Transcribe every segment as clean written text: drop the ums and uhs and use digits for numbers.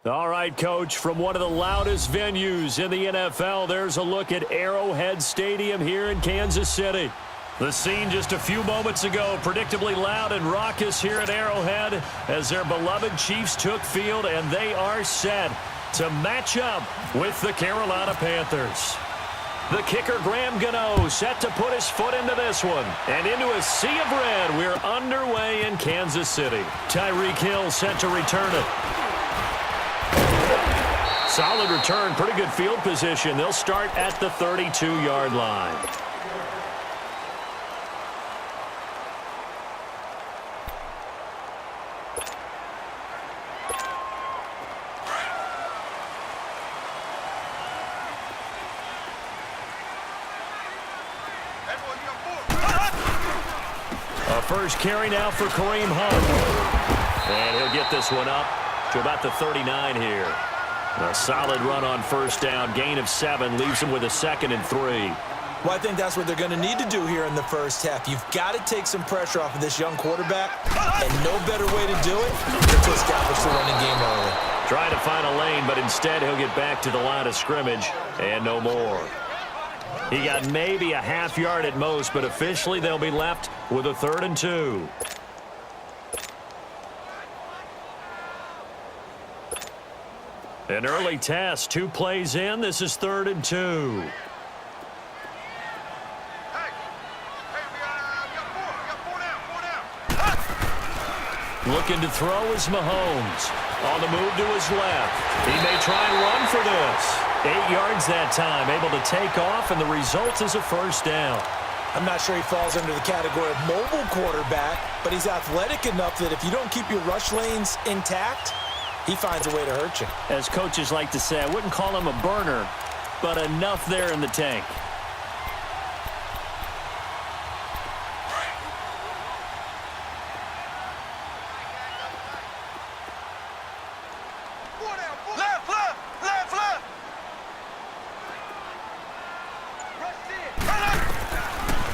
All right, Coach, from one of the loudest venues in the NFL, there's a look at Arrowhead Stadium here in Kansas City. The scene just a few moments ago, predictably loud and raucous here at Arrowhead as their beloved Chiefs took field, and they are set to match up with the Carolina Panthers. The kicker, Graham Gano, set to put his foot into this one. And into a sea of red, we're underway in Kansas City. Tyreek Hill set to return it. Solid return, pretty good field position. They'll start at the 32-yard line. A first carry now for Kareem Hunt. And he'll get this one up to about the 39 here. A solid run on first down. Gain of 7 leaves him with a 2nd and 3. Well, I think that's what they're going to need to do here in the first half. You've got to take some pressure off of this young quarterback, and no better way to do it than to establish the running game early. Trying to find a lane, but instead he'll get back to the line of scrimmage and no more. He got maybe a half yard at most, but officially they'll be left with a 3rd and 2. An early test, 2 plays in. This is 3rd and 2. Looking to throw is Mahomes. On the move to his left. He may try and run for this. 8 yards that time, able to take off, and the result is a first down. I'm not sure he falls under the category of mobile quarterback, but he's athletic enough that if you don't keep your rush lanes intact, he finds a way to hurt you. As coaches like to say, I wouldn't call him a burner, but enough there in the tank.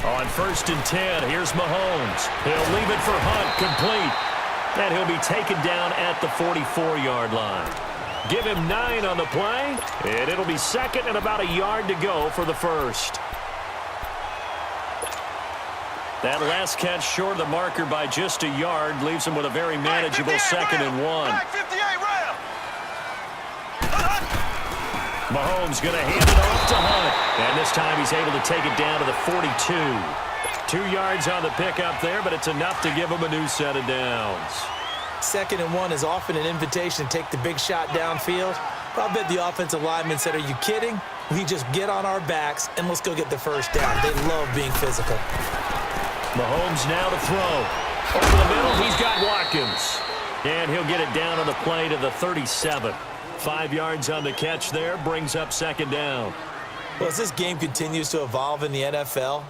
On 1st and 10, here's Mahomes. He'll leave it for Hunt, complete. And he'll be taken down at the 44-yard line. Give him 9 on the play, and it'll be 2nd and about a yard to go for the first. That last catch short of the marker by just a yard leaves him with a very manageable 2nd and 1. Mahomes going to hand it off to Hunt. And this time he's able to take it down to the 42. 2 yards on the pickup there, but it's enough to give him a new set of downs. 2nd and 1 is often an invitation to take the big shot downfield. But I bet the offensive lineman said, are you kidding? We just get on our backs and let's go get the first down. They love being physical. Mahomes now to throw. Over the middle, he's got Watkins. And he'll get it down on the play to the 37. 5 yards on the catch there, brings up 2nd down. Well, as this game continues to evolve in the NFL,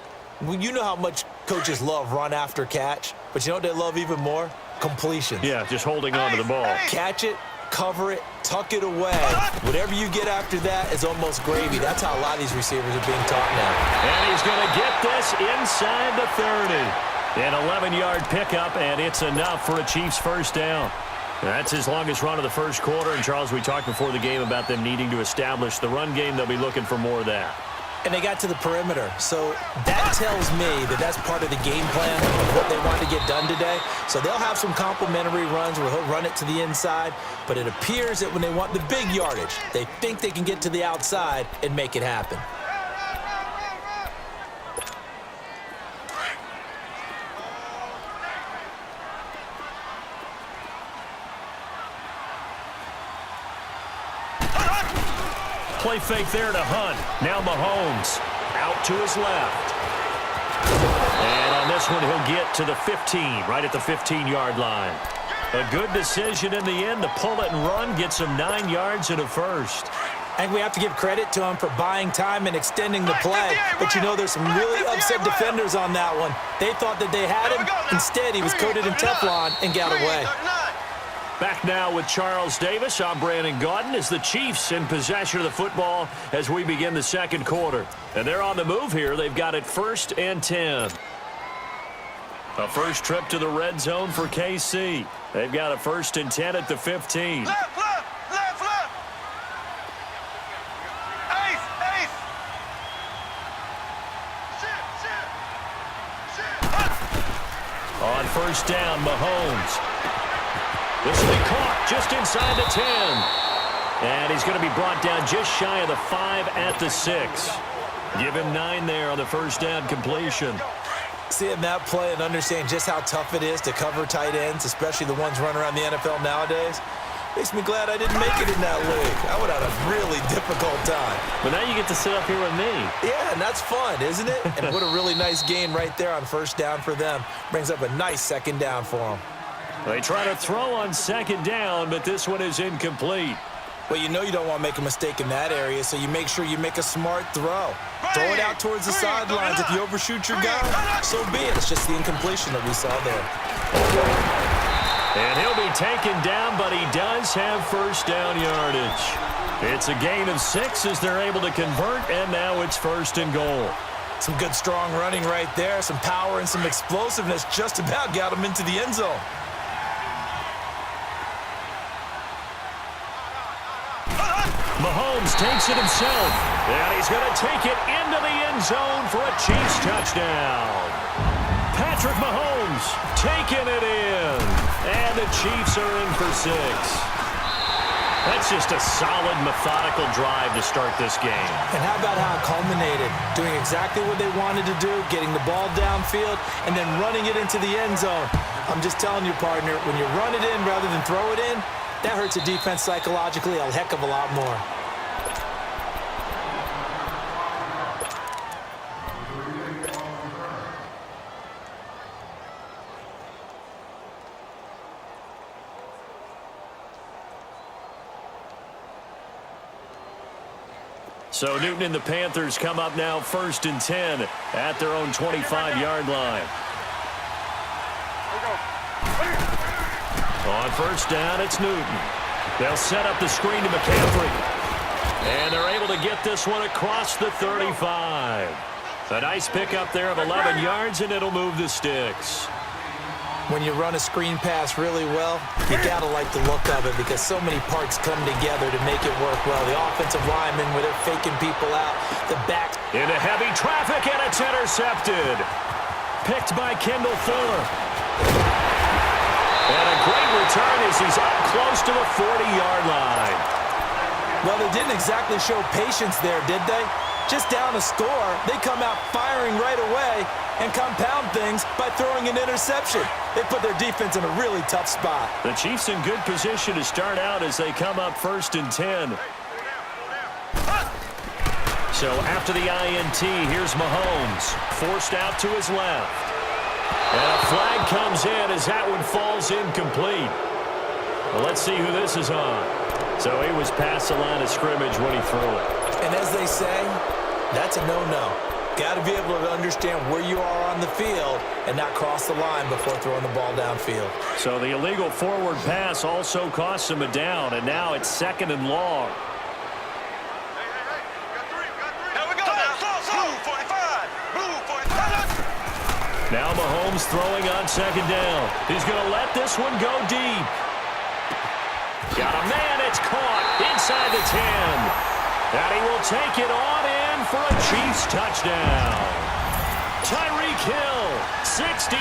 you know how much coaches love run after catch, but you know what they love even more? Completion. Yeah, just holding on to the ball. Catch it, cover it, tuck it away. Whatever you get after that is almost gravy. That's how a lot of these receivers are being taught now. And he's going to get this inside the 30. An 11-yard pickup, and it's enough for a Chiefs first down. That's his longest run of the first quarter. And, Charles, we talked before the game about them needing to establish the run game. They'll be looking for more of that. And they got to the perimeter. So that tells me that that's part of the game plan of what they want to get done today. So they'll have some complementary runs where he'll run it to the inside. But it appears that when they want the big yardage, they think they can get to the outside and make it happen. Play fake there to Hunt. Now Mahomes out to his left. And on this one, he'll get to the 15, right at the 15-yard line. A good decision in the end to pull it and run, gets him 9 yards and a first. I think we have to give credit to him for buying time and extending the play. But you know there's some really upset defenders on that one. They thought that they had him. Instead, he was coated in Teflon and got away. Back now with Charles Davis. I'm Brandon Gaudin as the Chiefs in possession of the football as we begin the second quarter. And they're on the move here. They've got it 1st and 10. A first trip to the red zone for KC. They've got a 1st and 10 at the 15. Left. On first down, Mahomes. This will be caught just inside the 10. And he's going to be brought down just shy of the 5 at the 6. Give him 9 there on the first down completion. Seeing that play and understanding just how tough it is to cover tight ends, especially the ones running around the NFL nowadays, makes me glad I didn't make it in that league. I would have had a really difficult time. But now you get to sit up here with me. Yeah, and that's fun, isn't it? And what a really nice gain right there on first down for them. Brings up a nice second down for them. They try to throw on second down, but this one is incomplete. Well, you know you don't want to make a mistake in that area, so you make sure you make a smart throw. Throw it out towards the sidelines. If you overshoot your guy, so be it. It's just the incompletion that we saw there. And he'll be taken down, but he does have first down yardage. It's a gain of 6 as they're able to convert, and now it's first and goal. Some good, strong running right there. Some power and some explosiveness just about got him into the end zone. Mahomes takes it himself, and he's going to take it into the end zone for a Chiefs touchdown. Patrick Mahomes taking it in, and the Chiefs are in for 6. That's just a solid, methodical drive to start this game. And how about how it culminated? Doing exactly what they wanted to do, getting the ball downfield, and then running it into the end zone. I'm just telling you, partner, when you run it in rather than throw it in, that hurts a defense psychologically a heck of a lot more. So Newton and the Panthers come up now first and 10 at their own 25-yard line. On first down, it's Newton. They'll set up the screen to McCaffrey. And they're able to get this one across the 35. A nice pickup there of 11 yards, and it'll move the sticks. When you run a screen pass really well, you got to like the look of it because so many parts come together to make it work well. The offensive linemen, where they're faking people out. The back. Into heavy traffic, and it's intercepted. Picked by Kendall Fuller. And a great return as he's up close to the 40-yard line. Well, they didn't exactly show patience there, did they? Just down a score, they come out firing right away and compound things by throwing an interception. They put their defense in a really tough spot. The Chiefs in good position to start out as they come up first and 10. So after the INT, here's Mahomes, forced out to his left. And a flag comes in as that one falls incomplete. Well, let's see who this is on. So he was past the line of scrimmage when he threw it. And as they say, that's a no-no. Got to be able to understand where you are on the field and not cross the line before throwing the ball downfield. So the illegal forward pass also costs him a down, and now it's second and long. Now Mahomes throwing on second down. He's going to let this one go deep. Got a man, it's caught inside the 10. And he will take it on in for a Chiefs touchdown. Tyreek Hill, 67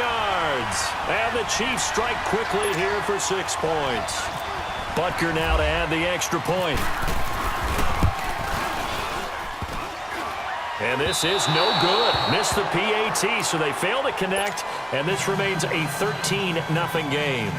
yards. And the Chiefs strike quickly here for 6 points. Butker now to add the extra point. And this is no good. Missed the PAT, so they fail to connect, and this remains a 13-0 game.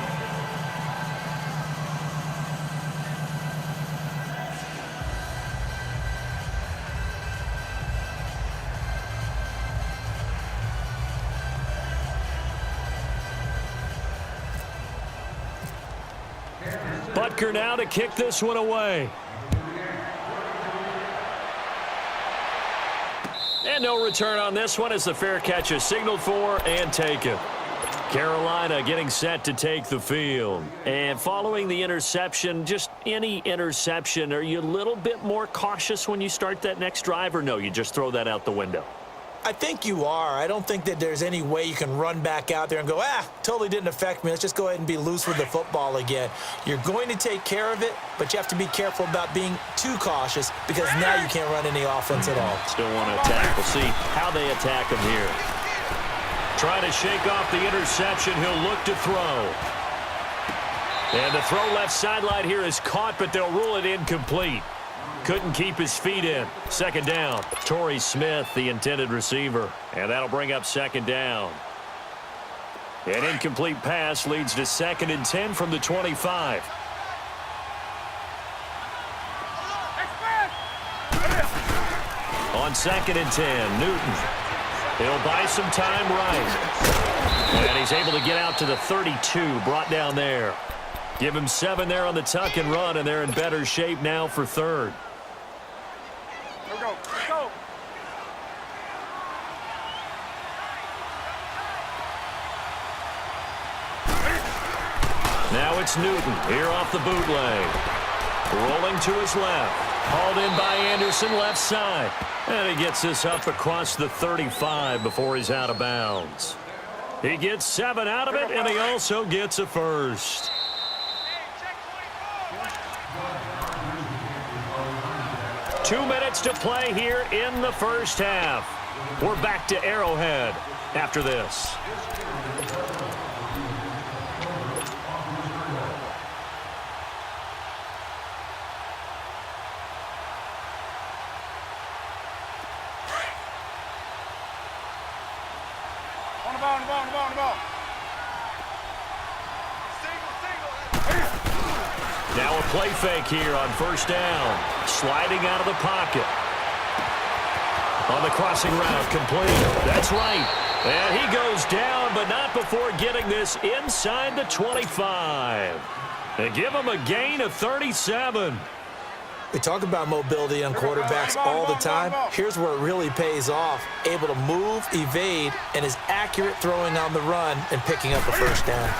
Butker now to kick this one away. And no return on this one as the fair catch is signaled for and taken. Carolina getting set to take the field. And following the interception, just any interception, are you a little bit more cautious when you start that next drive, or no, you just throw that out the window? I think you are. I don't think that there's any way you can run back out there and go, totally didn't affect me. Let's just go ahead and be loose with the football again. You're going to take care of it, but you have to be careful about being too cautious because now you can't run any offense at all. Still want to attack. We'll see how they attack him here. Trying to shake off the interception. He'll look to throw. And the throw left sideline here is caught, but they'll rule it incomplete. Couldn't keep his feet in. Second down. Torrey Smith, the intended receiver. And that'll bring up second down. An incomplete pass leads to 2nd and 10 from the 25. On 2nd and 10, Newton. He'll buy some time right. And he's able to get out to the 32, brought down there. Give him 7 there on the tuck and run, and they're in better shape now for 3rd. Go. Now it's Newton here off the bootleg. Rolling to his left. Hauled in by Anderson, left side. And he gets this up across the 35 before he's out of bounds. He gets 7 out of it, and he also gets a first. Two minutes to play here in the first half. We're back to Arrowhead after this. On the ball. Now a play fake here on first down. Sliding out of the pocket. On the crossing route, complete. That's right. And he goes down, but not before getting this inside the 25. They give him a gain of 37. We talk about mobility on quarterbacks all the time. Here's where it really pays off. Able to move, evade, and is accurate throwing on the run and picking up a first down.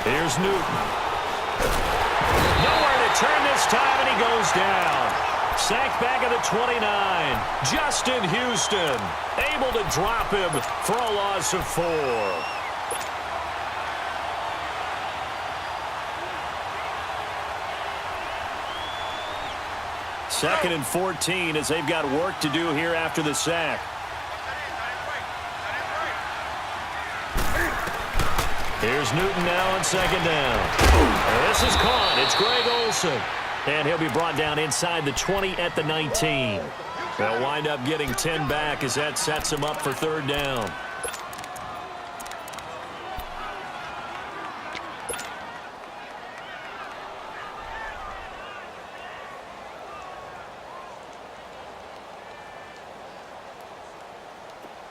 Here's Newton. Nowhere to turn this time, and he goes down. Sacked back at the 29. Justin Houston able to drop him for a loss of 4. Second and 14 as they've got work to do here after the sack. Here's Newton now on second down. And this is caught. It's Greg Olsen. And he'll be brought down inside the 20 at the 19. They'll wind up getting 10 back as that sets him up for 3rd down.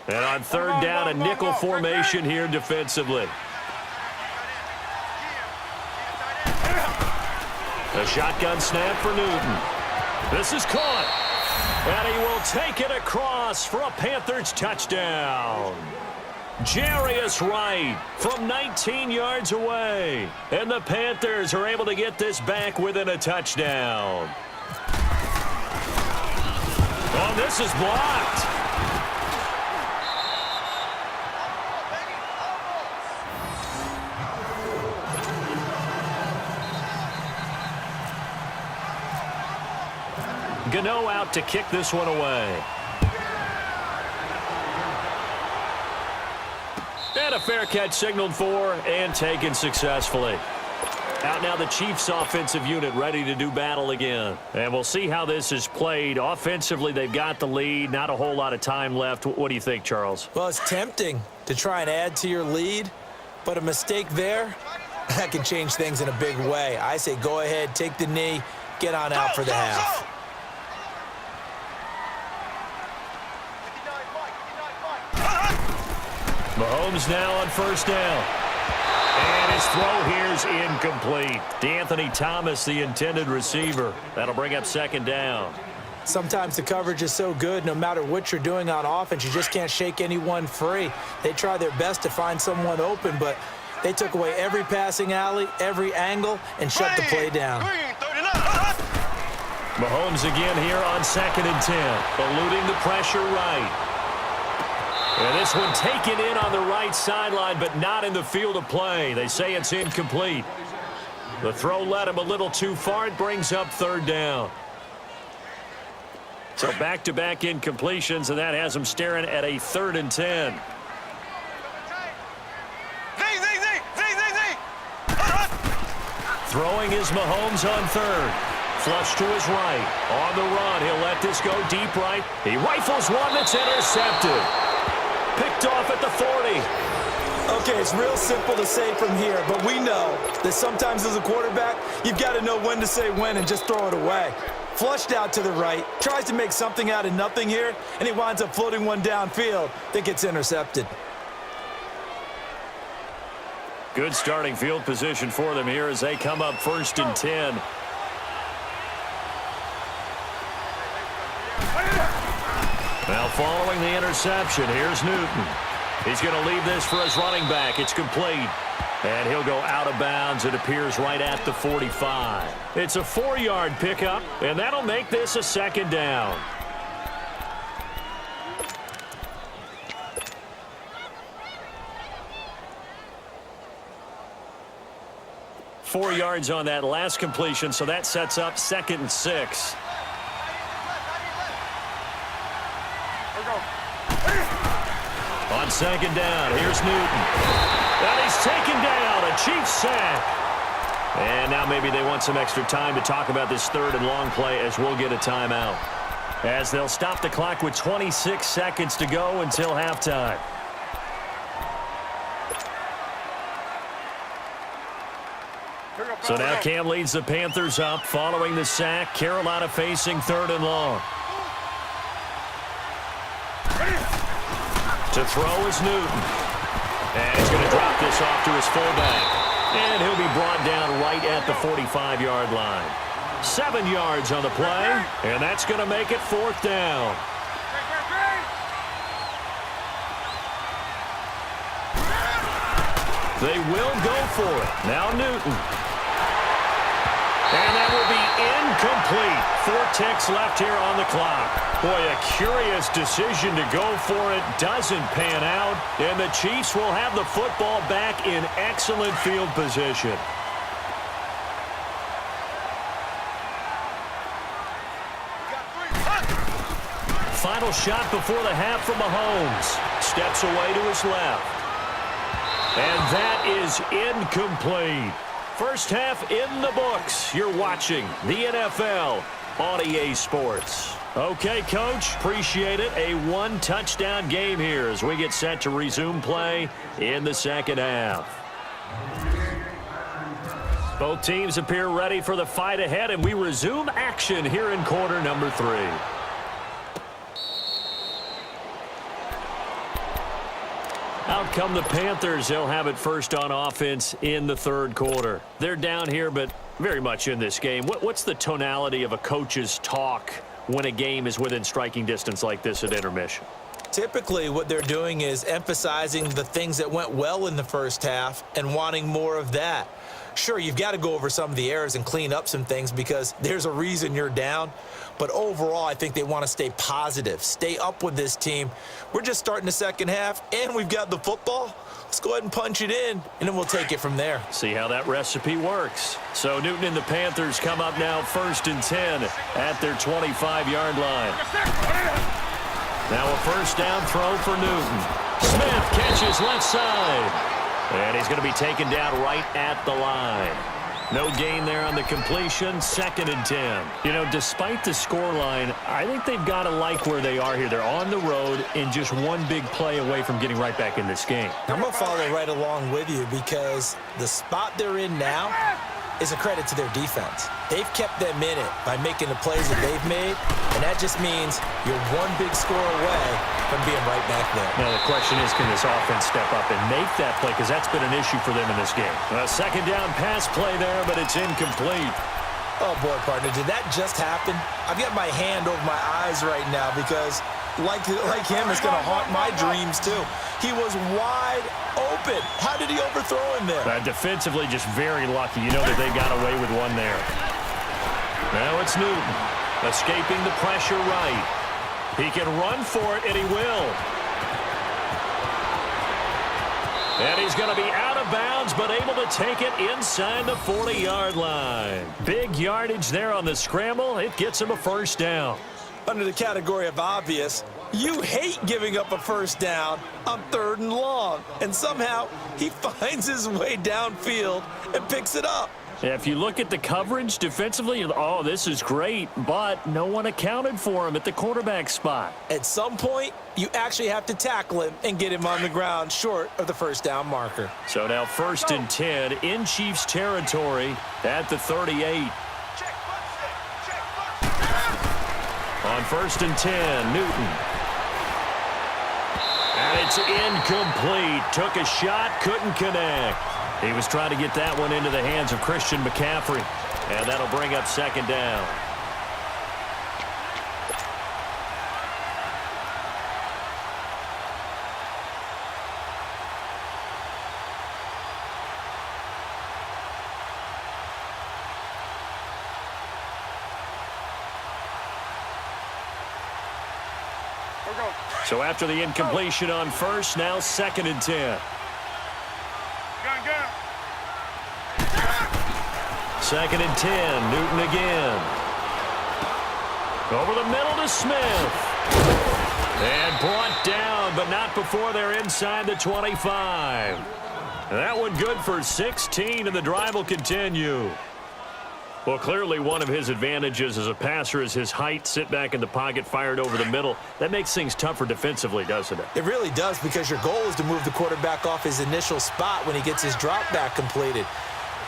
And on 3rd down, a nickel formation here defensively. A shotgun snap for Newton. This is caught. And he will take it across for a Panthers touchdown. Jarius Wright from 19 yards away. And the Panthers are able to get this back within a touchdown. Oh, this is blocked. Gano out to kick this one away. And a fair catch signaled for and taken successfully. Out now the Chiefs offensive unit ready to do battle again. And we'll see how this is played. Offensively, they've got the lead. Not a whole lot of time left. What do you think, Charles? Well, it's tempting to try and add to your lead, but a mistake there, that can change things in a big way. I say go ahead, take the knee, get on out for the half. Mahomes now on first down. And his throw here is incomplete. D'Anthony Thomas, the intended receiver. That'll bring up 2nd down. Sometimes the coverage is so good, no matter what you're doing on offense, you just can't shake anyone free. They try their best to find someone open, but they took away every passing alley, every angle, and shut the play down. Mahomes again here on 2nd and 10. Eluding the pressure right. And this one taken in on the right sideline, but not in the field of play. They say it's incomplete. The throw led him a little too far. It brings up 3rd down. So back-to-back incompletions, and that has him staring at a 3rd and 10. Throwing is Mahomes on third. Flush to his right. On the run, he'll let this go deep right. He rifles one that's intercepted. Picked off at the 40. Okay, it's real simple to say from here, but we know that sometimes as a quarterback, you've got to know when to say when and just throw it away. Flushed out to the right, tries to make something out of nothing here, and he winds up floating one downfield that gets intercepted. Good starting field position for them here as they come up 1st and 10. Now following the interception, here's Newton. He's going to leave this for his running back. It's complete. And he'll go out of bounds. It appears right at the 45. It's a 4-yard pickup, and that'll make this a 2nd down. Four yards on that last completion, so that sets up 2nd and 6. On 2nd down, here's Newton. And he's taken down, a Chiefs sack. And now maybe they want some extra time to talk about this 3rd and long play as we'll get a timeout. As they'll stop the clock with 26 seconds to go until halftime. So now Cam leads the Panthers up following the sack. Carolina facing 3rd and long. To throw is Newton. And he's going to drop this off to his fullback. And he'll be brought down right at the 45-yard line. 7 yards on the play, and that's going to make it 4th down. They will go for it. Now Newton. And that will be incomplete. 4 ticks left here on the clock. Boy, a curious decision to go for it. Doesn't pan out. And the Chiefs will have the football back in excellent field position. Final shot before the half from Mahomes. Steps away to his left. And that is incomplete. First half in the books. You're watching the NFL on EA Sports. Okay, Coach, appreciate it. A 1-touchdown game here as we get set to resume play in the 2nd half. Both teams appear ready for the fight ahead, and we resume action here in quarter number 3. Out come the Panthers. They'll have it first on offense in the 3rd quarter. They're down here, but very much in this game. What's the tonality of a coach's talk when a game is within striking distance like this at intermission? Typically, what they're doing is emphasizing the things that went well in the first half and wanting more of that. Sure, you've got to go over some of the errors and clean up some things because there's a reason you're down. But overall, I think they want to stay positive, stay up with this team. We're just starting the 2nd half, and we've got the football. Let's go ahead and punch it in, and then we'll take it from there. See how that recipe works. So Newton and the Panthers come up now 1st and 10 at their 25-yard line. Now a 1st down throw for Newton. Smith catches left side. And he's going to be taken down right at the line. No gain there on the completion. 2nd and 10. You know, despite the scoreline, I think they've got to like where they are here. They're on the road and just one big play away from getting right back in this game. I'm going to follow right along with you because the spot they're in now is a credit to their defense. They've kept them in it by making the plays that they've made, and that just means you're one big score away from being right back there. Now, the question is, can this offense step up and make that play? Because that's been an issue for them in this game. A 2nd down pass play there, but it's incomplete. Oh, boy, partner, did that just happen? I've got my hand over my eyes right now because, like him, it's going to haunt my dreams, too. He was wide open. How did he overthrow him there? Defensively, just very lucky. You know that they got away with one there. Now it's Newton, escaping the pressure right. He can run for it, and he will. And he's going to be out of bounds, but able to take it inside the 40-yard line. Big yardage there on the scramble. It gets him a 1st down. Under the category of obvious, you hate giving up a 1st down on 3rd and long. And somehow, he finds his way downfield and picks it up. If you look at the coverage defensively, oh, this is great, but no one accounted for him at the quarterback spot. At some point, you actually have to tackle him and get him on the ground short of the first down marker. So now 1st and 10 in Chiefs territory at the 38. On 1st and 10, Newton. And it's incomplete. Took a shot, couldn't connect. He was trying to get that one into the hands of Christian McCaffrey. And that'll bring up 2nd down. So after the incompletion on 1st, now 2nd and 10. Gun. 2nd and 10, Newton again. Over the middle to Smith. And brought down, but not before they're inside the 25. That one good for 16, and the drive will continue. Well, clearly one of his advantages as a passer is his height. Sit back in the pocket, fired over the middle. That makes things tougher defensively, doesn't it? It really does, because your goal is to move the quarterback off his initial spot when he gets his drop back completed.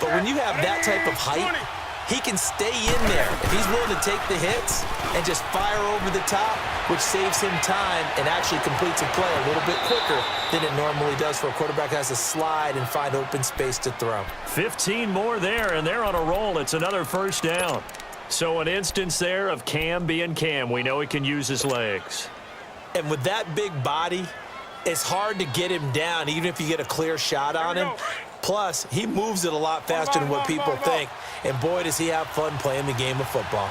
But when you have that type of height, he can stay in there if he's willing to take the hits and just fire over the top, which saves him time and actually completes a play a little bit quicker than it normally does for a quarterback who has to slide and find open space to throw. 15 more there, and they're on a roll. It's another 1st down. So an instance there of Cam being Cam. We know he can use his legs. And with that big body, it's hard to get him down, even if you get a clear shot on him. Plus, he moves it a lot faster than what people think. And boy, does he have fun playing the game of football.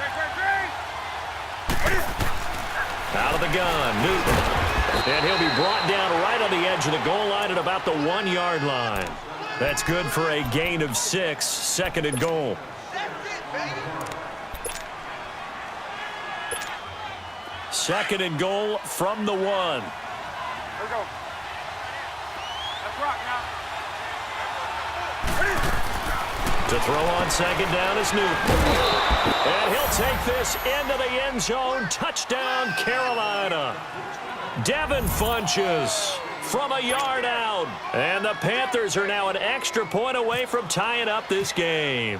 Out of the gun, Newton. And he'll be brought down right on the edge of the goal line at about the 1-yard line. That's good for a gain of 6, 2nd and goal. Second and goal from the 1. Here we go. Let's rock now. To throw on 2nd down is Newton. And he'll take this into the end zone. Touchdown, Carolina. Devin Funchess from a yard out. And the Panthers are now an extra point away from tying up this game.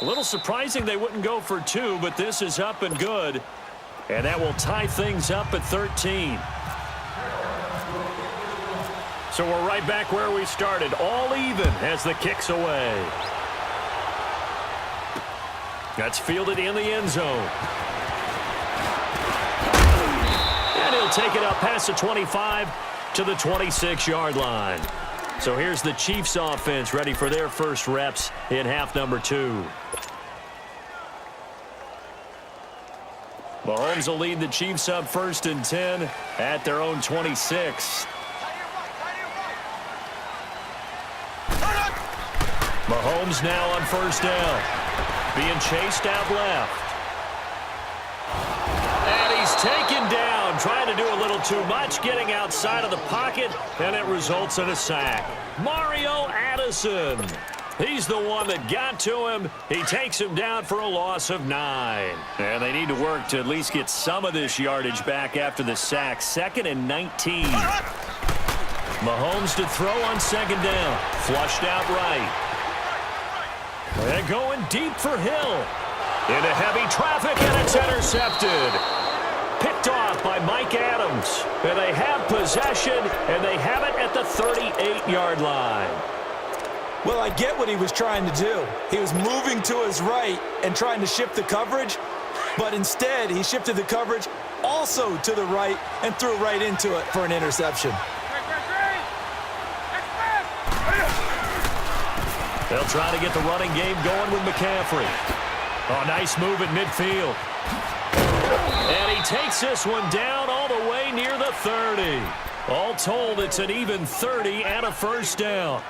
A little surprising they wouldn't go for 2, but this is up and good. And that will tie things up at 13. So we're right back where we started, all even as the kick's away. That's fielded in the end zone. And he'll take it up past the 25 to the 26-yard line. So here's the Chiefs offense ready for their first reps in half number 2. Mahomes will lead the Chiefs up 1st and 10 at their own 26. Mahomes now on 1st down. Being chased out left. And he's taken down, trying to do a little too much, getting outside of the pocket, and it results in a sack. Mario Addison. He's the one that got to him. He takes him down for a loss of 9. And they need to work to at least get some of this yardage back after the sack. 2nd and 19. Mahomes to throw on 2nd down. Flushed out right. And going deep for Hill. Into heavy traffic, and it's intercepted. Picked off by Mike Adams. And they have possession, and they have it at the 38-yard line. Well, I get what he was trying to do. He was moving to his right and trying to shift the coverage, but instead he shifted the coverage also to the right and threw right into it for an interception. They'll try to get the running game going with McCaffrey. Oh, nice move at midfield. And he takes this one down all the way near the 30. All told, it's an even 30 and a 1st down.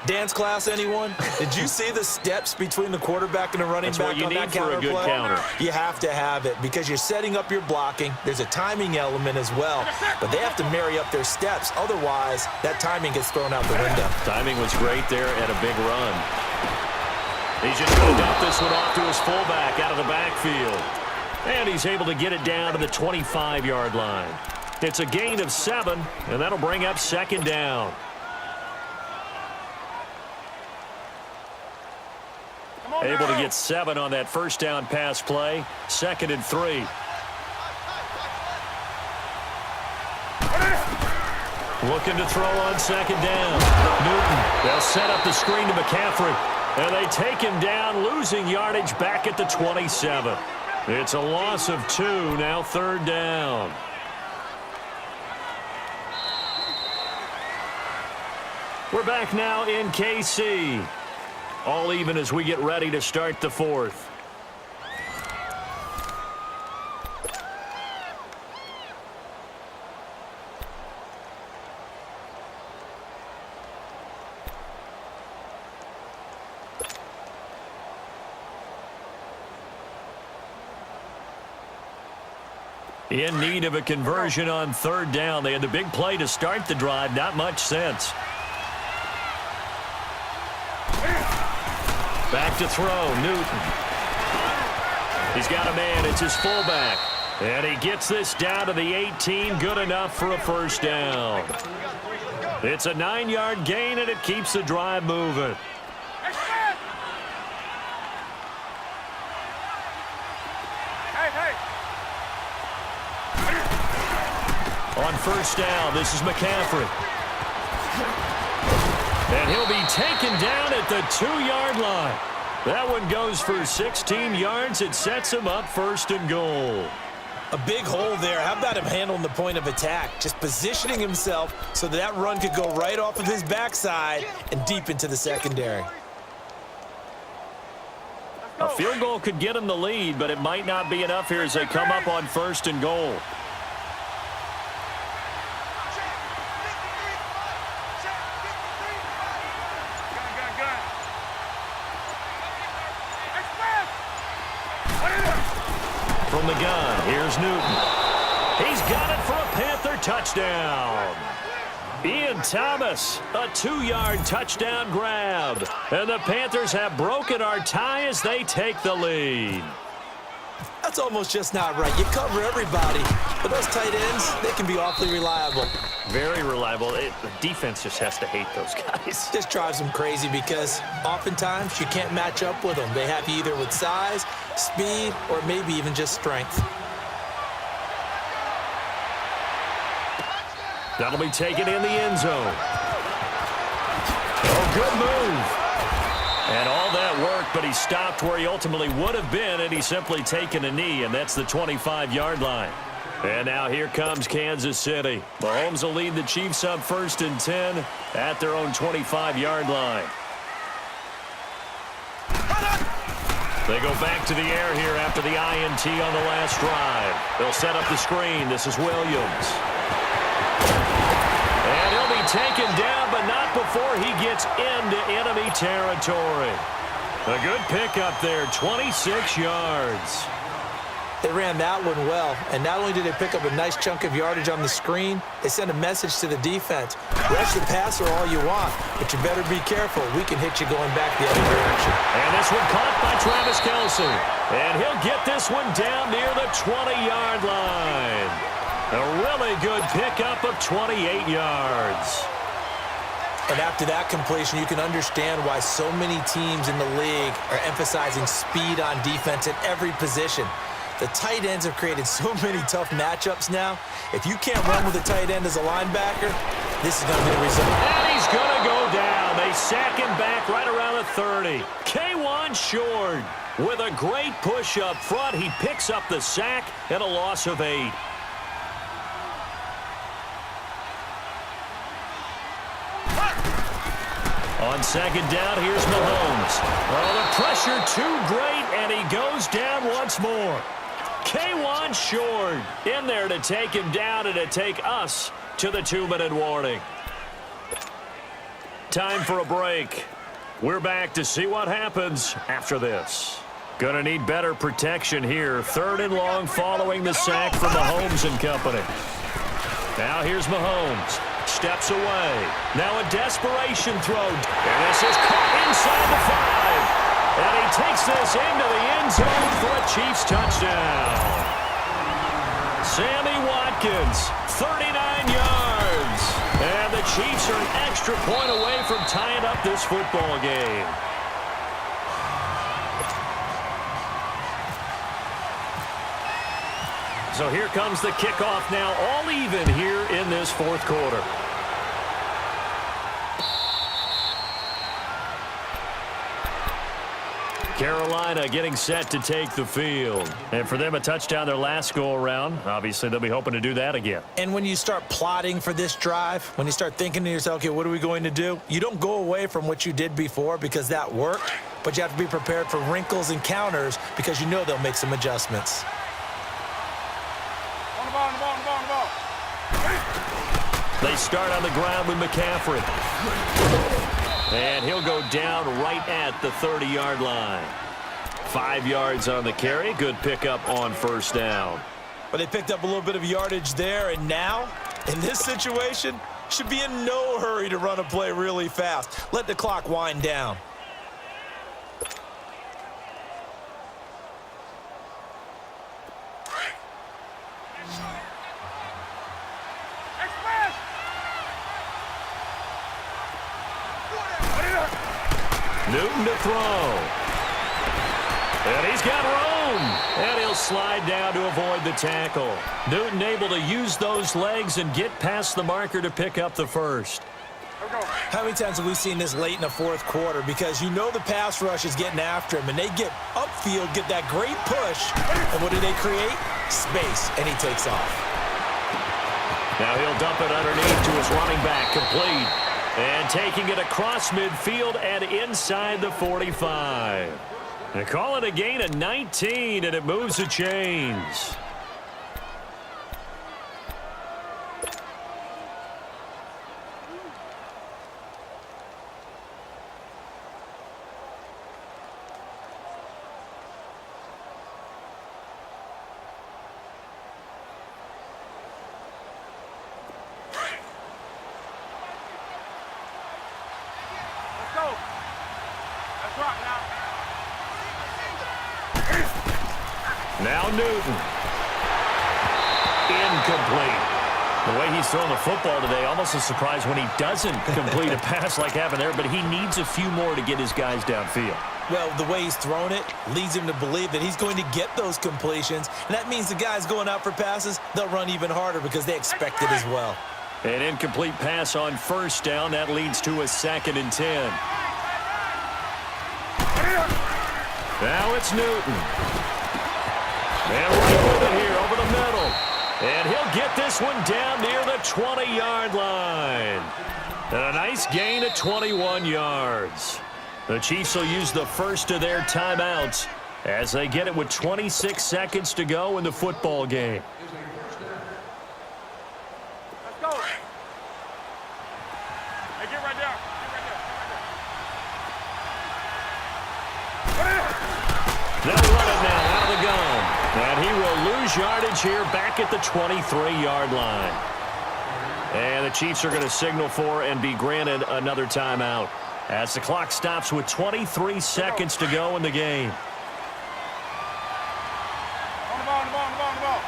Dance class, anyone? Did you see the steps between the quarterback and the running That's back what you on need that for a good play? counter. You have to have it because you're setting up your blocking. There's a timing element as well, but they have to marry up their steps. Otherwise, that timing gets thrown out the window. Timing was great there at a big run. He's just going to dump this one off to his fullback out of the backfield. And he's able to get it down to the 25-yard line. It's a gain of 7, and that'll bring up second down. Able to get 7 on that first down pass play. 2nd and 3. Looking to throw on 2nd down. Newton, they'll set up the screen to McCaffrey. And they take him down, losing yardage back at the 27. It's a loss of 2, now 3rd down. We're back now in KC. All even as we get ready to start the 4th. In need of a conversion on 3rd down. They had the big play to start the drive. Not much sense. Back to throw, Newton. He's got a man, it's his fullback. And he gets this down to the 18, good enough for a first down. It's a 9-yard gain, and it keeps the drive moving. On first down, this is McCaffrey. And he'll be taken down at the 2-yard line. That one goes for 16 yards. It sets him up 1st and goal. A big hole there. How about him handling the point of attack? Just positioning himself so that run could go right off of his backside and deep into the secondary. A field goal could get him the lead, but it might not be enough here as they come up on 1st and goal. From the gun, here's Newton. He's got it for a Panther touchdown. Ian Thomas, a 2-yard touchdown grab. And the Panthers have broken our tie as they take the lead. That's almost just not right. You cover everybody, but those tight ends, they can be awfully reliable. Very reliable. The defense just has to hate those guys. This drives them crazy because oftentimes you can't match up with them. They have you either with size, speed, or maybe even just strength. That'll be taken in the end zone. Oh, good move. And all that work, but he stopped where he ultimately would have been, and he's simply taken a knee, and that's the 25-yard line. And now here comes Kansas City. Mahomes will lead the Chiefs up 1st and 10 at their own 25-yard line. They go back to the air here after the INT on the last drive. They'll set up the screen. This is Williams. And he'll be taken down, but not before he gets into enemy territory. A good pickup there, 26 yards. They ran that one well, and not only did they pick up a nice chunk of yardage on the screen, they sent a message to the defense. Rush the passer all you want, but you better be careful. We can hit you going back the other direction. And this one caught by Travis Kelce. And he'll get this one down near the 20-yard line. A really good pickup of 28 yards. And after that completion, you can understand why so many teams in the league are emphasizing speed on defense at every position. The tight ends have created so many tough matchups now. If you can't run with a tight end as a linebacker, this is going to be the result. And he's going to go down. They sack him back right around the 30. K'Wan Short with a great push up front. He picks up the sack and a loss of 8. On 2nd down, here's Mahomes. Oh, the pressure too great, and he goes down once more. K'Wan Short in there to take him down and to take us to the 2-minute warning. Time for a break. We're back to see what happens after this. Gonna need better protection here. 3rd and long following the sack from Mahomes and company. Now here's Mahomes. Steps away. Now a desperation throw. And this is caught inside the 5. And he takes this into the end zone for a Chiefs touchdown. Sammy Watkins, 39 yards. And the Chiefs are an extra point away from tying up this football game. So here comes the kickoff now, all even here in this 4th quarter. Carolina getting set to take the field. And for them, a touchdown their last go-around. Obviously, they'll be hoping to do that again. And when you start plotting for this drive, when you start thinking to yourself, okay, what are we going to do? You don't go away from what you did before because that worked, but you have to be prepared for wrinkles and counters because you know they'll make some adjustments. They start on the ground with McCaffrey. And he'll go down right at the 30-yard line. 5 yards on the carry. Good pickup on 1st down. But they picked up a little bit of yardage there, and now, in this situation, should be in no hurry to run a play really fast. Let the clock wind down. Newton to throw. And he's got room. And he'll slide down to avoid the tackle. Newton able to use those legs and get past the marker to pick up the 1st. How many times have we seen this late in the 4th quarter? Because you know the pass rush is getting after him, and they get upfield, get that great push, and what do they create? Space, and he takes off. Now he'll dump it underneath to his running back, complete. And taking it across midfield and inside the 45. They call it a gain of 19, and it moves the chains. Now Newton. Incomplete. The way he's throwing the football today, almost a surprise when he doesn't complete a pass like happened there, but he needs a few more to get his guys downfield. Well, the way he's thrown it leads him to believe that he's going to get those completions, and that means the guys going out for passes, they'll run even harder because they expect it as well. An incomplete pass on 1st down. That leads to a 2nd and 10. Now it's Newton. And right with it here over the middle. And he'll get this one down near the 20-yard line. And a nice gain of 21 yards. The Chiefs will use the 1st of their timeouts as they get it with 26 seconds to go in the football game. Let's go. Hey, get right there. They'll run it now out of the gun. And he will lose yardage here back at the 23-yard line. And the Chiefs are going to signal for and be granted another timeout as the clock stops with 23 seconds to go in the game. On the ball.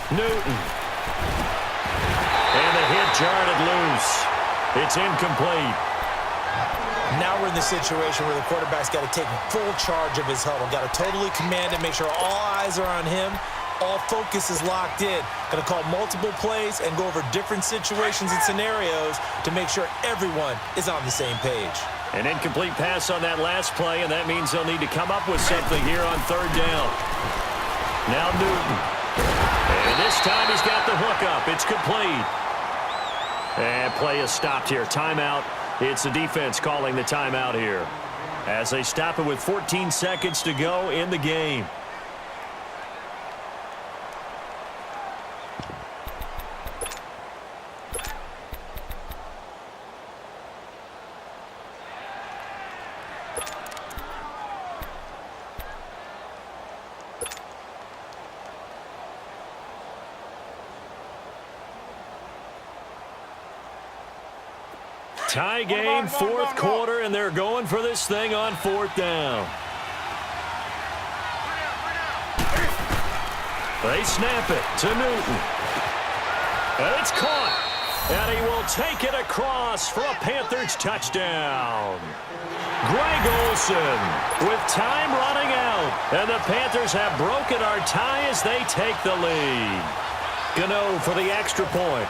Newton. And the hit jarred it loose. It's incomplete. Now we're in the situation where the quarterback's got to take full charge of his huddle. Got to totally command it, make sure all eyes are on him. All focus is locked in. Going to call multiple plays and go over different situations and scenarios to make sure everyone is on the same page. An incomplete pass on that last play, and that means they'll need to come up with something here on 3rd down. Now Newton. And this time he's got the hook up. It's complete. And play is stopped here. Timeout. It's the defense calling the timeout here as they stop it with 14 seconds to go in the game. Tie game, fourth quarter, and they're going for this thing on fourth down. They snap it to Newton. And it's caught. And he will take it across for a Panthers touchdown. Greg Olsen with time running out. And the Panthers have broken our tie as they take the lead. Gano for the extra point.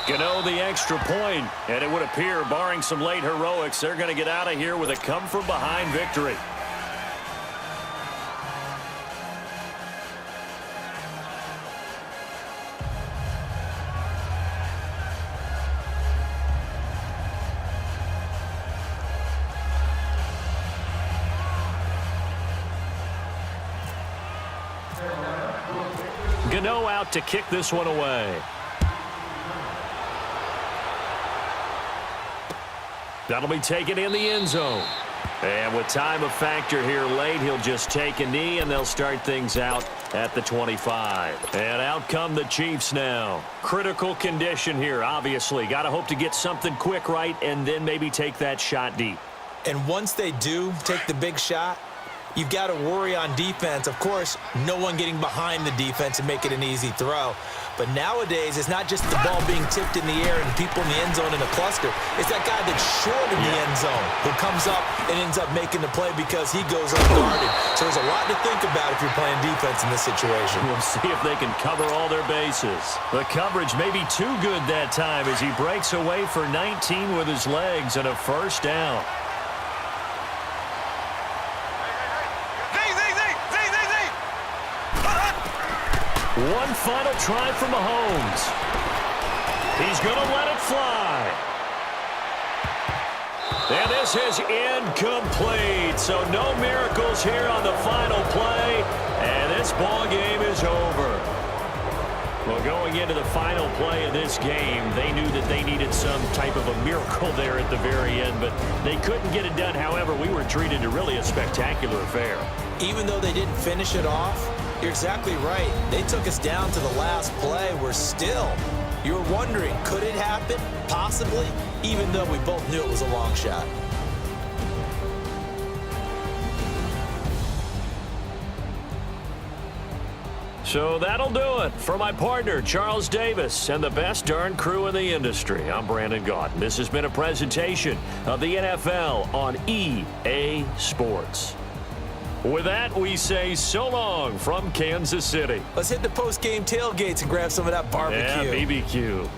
Gano the extra point. And it would appear, barring some late heroics, they're going to get out of here with a come-from-behind victory. Gano out to kick this one away. That'll be taken in the end zone. And with time a factor here late, he'll just take a knee, and they'll start things out at the 25. And out come the Chiefs now. Critical condition here, obviously. Got to hope to get something quick right and then maybe take that shot deep. And once they do take the big shot, you've got to worry on defense. Of course, no one getting behind the defense and make it an easy throw. But nowadays, it's not just the ball being tipped in the air and people in the end zone in a cluster. It's that guy that's short in the end zone who comes up and ends up making the play because he goes unguarded. So there's a lot to think about if you're playing defense in this situation. We'll see if they can cover all their bases. The coverage may be too good that time as he breaks away for 19 with his legs and a first down. One final try from Mahomes. He's going to let it fly. And this is incomplete. So no miracles here on the final play. And this ball game is over. Well, going into the final play of this game, they knew that they needed some type of a miracle there at the very end, but they couldn't get it done. However, we were treated to really a spectacular affair. Even though they didn't finish it off, you're exactly right. They took us down to the last play. We're still, you were wondering, could it happen? Possibly, even though we both knew it was a long shot. So that'll do it for my partner, Charles Davis, and the best darn crew in the industry. I'm Brandon Gaudin. This has been a presentation of the NFL on EA Sports. With that, we say so long from Kansas City. Let's hit the post-game tailgates and grab some of that barbecue. Yeah, BBQ.